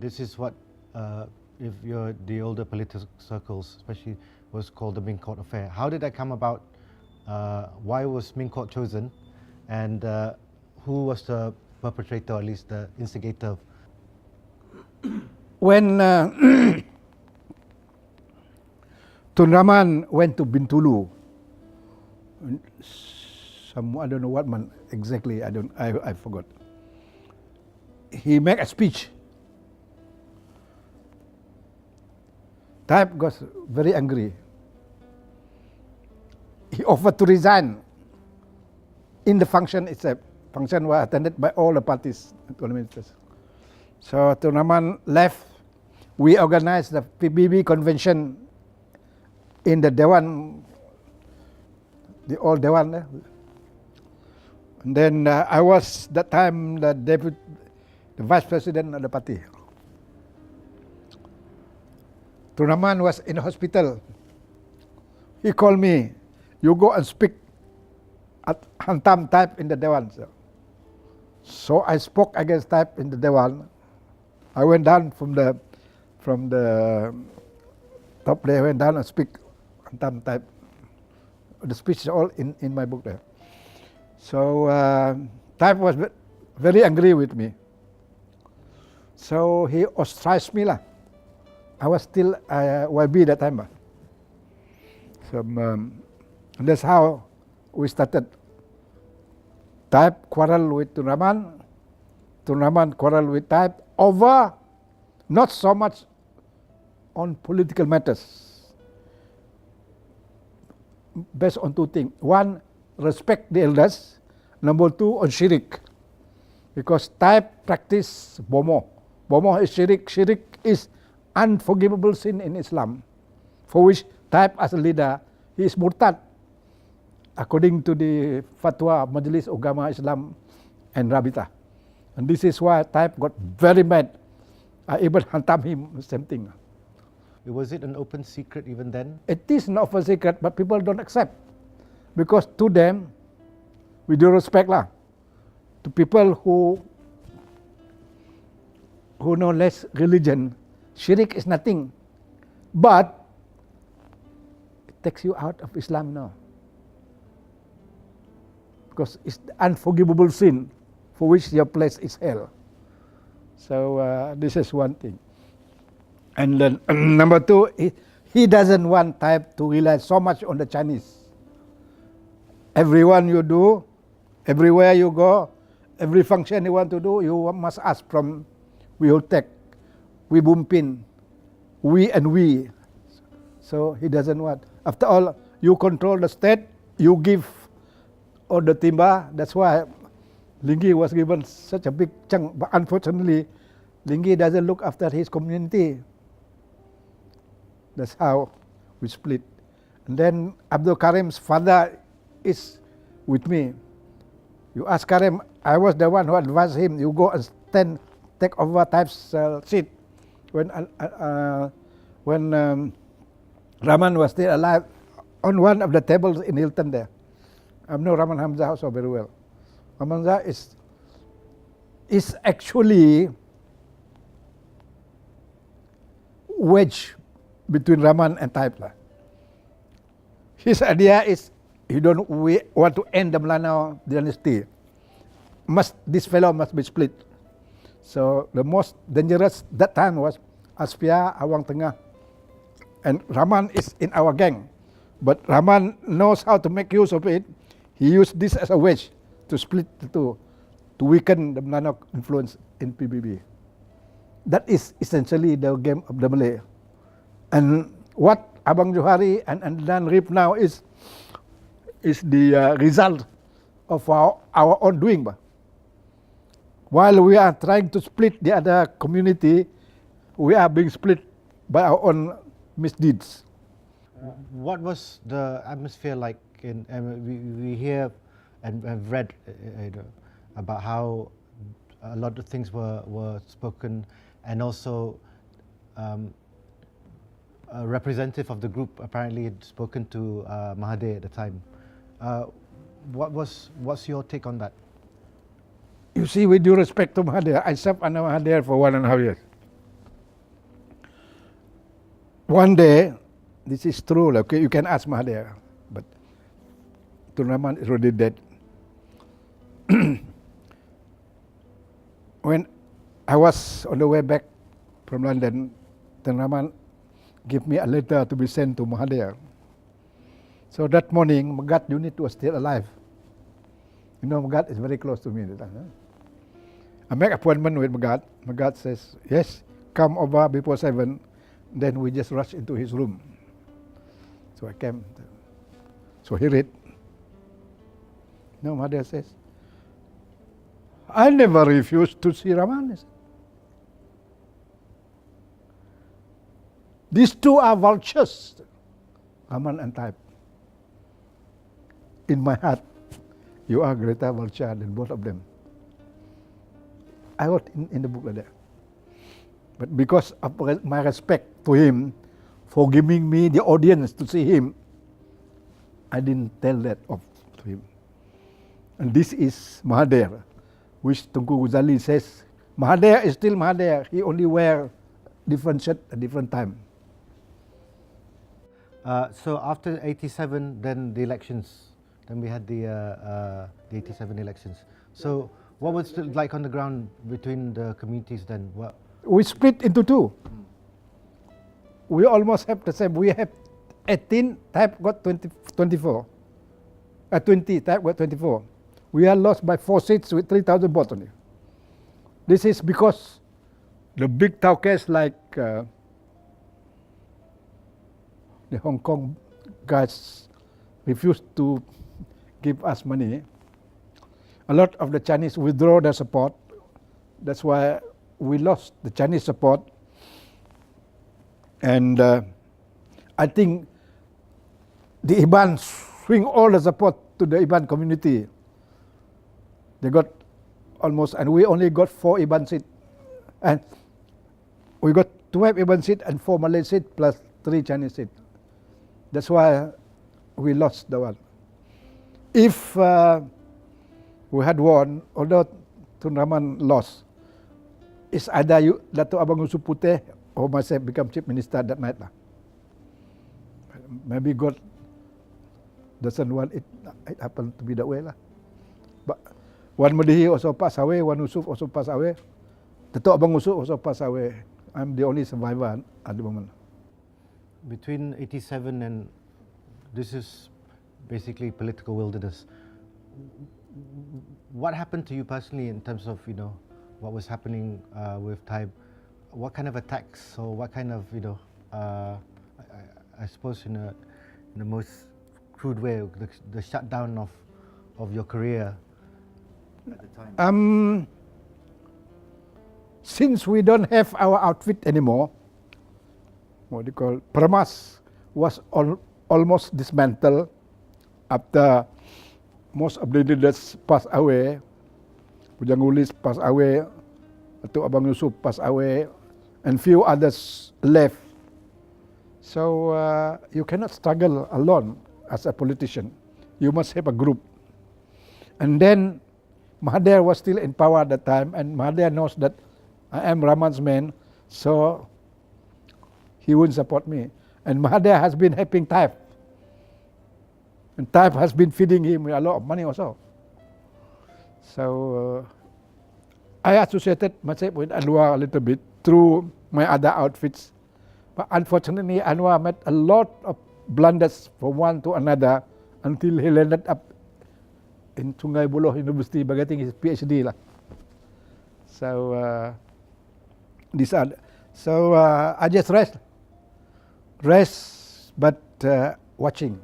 this is what, if you're the older political circles, especially, was called the Ming Court affair. How did that come about? Why was Ming Court chosen? And who was the perpetrator, or at least the instigator? When Tun Rahman went to Bintulu, I don't know what month exactly, I forgot. He made a speech. Taib got very angry. He offered to resign in the function itself. Function was attended by all the parties, ministers. So Tun Rahman left. We organized the PBB convention in the Dewan, the old Dewan. And then I was that time the vice president of the party. Tun Rahman was in the hospital. He called me, you go and speak at Hantam Taib in the Dewan. So I spoke against Taib in the Dewan. I went down from the top there, went down and speak Hantam Taib. The speech is all in my book there. So Taib was very angry with me. So he ostracized me lah. I was still YB that time. So that's how we started. Taib quarrel with Tun Rahman. Tun Rahman quarrel with Taib over not so much on political matters. Based on two things. One, respect the elders. Number two, on shirik. Because Taib practice bomo. Bomo is shirik. Shirik is unforgivable sin in Islam, for which Taib as a leader, he is murtad, according to the fatwa Majlis Ugama Islam and Rabita. And this is why Taib got very mad. I even hantam him, same thing. Was it an open secret even then? It is an open secret, but people don't accept. Because to them, with due respect lah, to people who know less religion, shirik is nothing. But it takes you out of Islam now. Because it's the unforgivable sin for which your place is hell. So this is one thing. And then number two, he doesn't want Taib to rely so much on the Chinese. Everyone you do, everywhere you go, every function you want to do, you must ask from we will take, we bumpin, we and we. So he doesn't want. After all, you control the state, you give all the timber. That's why Linggi was given such a big chunk. But unfortunately, Linggi doesn't look after his community. That's how we split. And then Abdul Karim's father is with me. You ask Karim, I was the one who advised him, you go and take over Taib's seat. When Rahman was still alive, on one of the tables in Hilton there. I know Rahman Hamzah also very well. Rahman Hamzah is actually wedge between Rahman and Taib. His idea is, we want to end the Melanau dynasty. This fellow must be split. So the most dangerous that time was Aspia, Awang Tengah. And Rahman is in our gang. But Rahman knows how to make use of it. He used this as a wedge to split the two, to weaken the Melanau influence in PBB. That is essentially the game of the Malay. And what Abang Johari and Dan Rip now is the result of our own doing. While we are trying to split the other community, we are being split by our own misdeeds. What was the atmosphere like? We hear and have read about how a lot of things were spoken, and also a representative of the group apparently had spoken to Mahathir at the time. What's your take on that? You see, with due respect to Mahathir, I served under Mahathir for 1.5 years. one day, this is true, okay, you can ask Mahathir, but Tun Rahman is already dead. When I was on the way back from London, Tun Rahman gave me a letter to be sent to Mahathir. So that morning, Magat unit was still alive. You know, Magat is very close to me. I make appointment with Magat. Magat says, yes, come over before 7. Then we just rush into his room. So I came. So he read. No, Mahathir says, I never refused to see Rahman. These two are vultures, Rahman and Taib. In my heart, you are greater vulture than both of them. I wrote in the book like that. But because of my respect to him, for giving me the audience to see him, I didn't tell that off to him. And this is Mahathir, which Tunku Ghazali says, Mahathir is still Mahathir. He only wear different shirt at different time. So after 87, then the elections, then we had the 87 elections. So what was it like on the ground between the communities then? What? We split into two. We almost have the same. We have 18, Taib got 24. 20, Taib got 24. We are lost by 4 seats with 3,000 votes only. This is because the big Taukas like the Hong Kong guys refused to give us money. A lot of the Chinese withdraw their support. That's why we lost the Chinese support. And I think the Iban swing all the support to the Iban community. They got almost, and we only got 4 Iban seats. And we got 12 Iban seats and 4 Malay seats plus 3 Chinese seats. That's why we lost the one. If we had won, although Tun Rahman lost, it's either you, Dato Abang Yusuf Puteh, or myself become chief minister that night. Maybe God doesn't want it happened to be that way. But Wan Madihi also passed away, Wan Yusuf also passed away, Dato Abang Yusuf also passed away. I'm the only survivor at the moment. Between 87 and this is basically political wilderness. What happened to you personally in terms of, what was happening with Taib? What kind of attacks or what kind of, I suppose in the most crude way, the shutdown of your career at the time? Since we don't have our outfit anymore, what do you call, Pramas was almost dismantled after most of the leaders passed away. Pujang Ulis passed away, Dato Abang Yusuf passed away, and few others left. So you cannot struggle alone as a politician. You must have a group. And then Mahathir was still in power at that time, and Mahathir knows that I am Rahman's man, so he wouldn't support me. And Mahathir has been helping Taib. And Taib has been feeding him with a lot of money also. So I associated myself with Anwar a little bit through my other outfits. But unfortunately, Anwar made a lot of blunders from one to another until he landed up in Sungai Buloh University by getting his PhD. So I just rest, but watching.